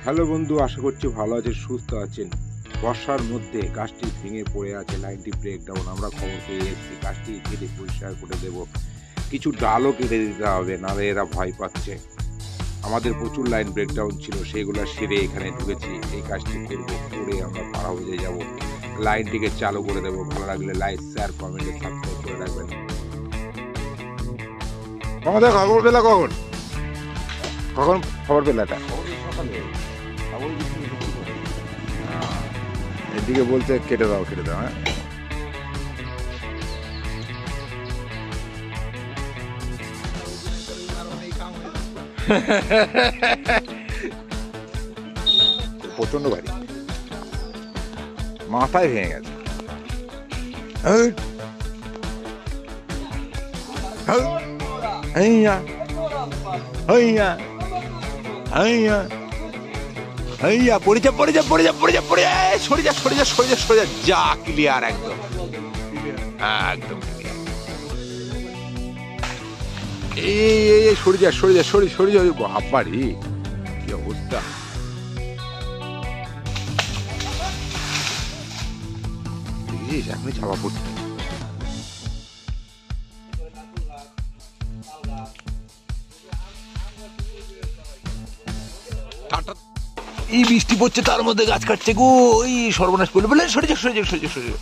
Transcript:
Hello বন্ধু, আশা করছি ভালো আছেন, সুস্থ আছেন। বর্ষার মধ্যে গাছটি ভেঙে পড়ে আছে, লাইনটি ব্রেকডাউন। আমরা খবর পেয়ে এসেছি, গাছটি কেটে পরিষ্কার করে দেব। কিছু ডালও কেটে দিতে হবে, নাহলে এরা ভয় পাচ্ছে। আমাদের প্রচুর লাইন ব্রেকডাউন ছিল, সেইগুলো সেরে এখানে ঢুকেছি। এই কাজটি করবো, করে আমরা পাড়া হয়ে যাব। লাইনটিকে চালু করে দেবো। ভালো লাগলে লাইক, শেয়ার, কমেন্টে সাবস্ক্রাইব করে রাখবেন। আমাদের খবর পেলা কখন? কখন খবর পেলাটা? এদিকে বলতে কেটে দাও, কেটে দাও। হ্যাঁ, প্রচন্ড বাড়ি, মাথায় ভেঙে গেছে। যা ক্লিয়ার, একদম একদম এই সরে যা, সরে যা, সরে যা। বাবারি কি অবস্থা! এখনই ছাপা পড়ছে। এই বৃষ্টি পড়ছে, তার মধ্যে গাছ কাটছে গো। ওই সর্বনাশ করলে বলে সরে যা, সরে যা, সরে যা, সরে যা।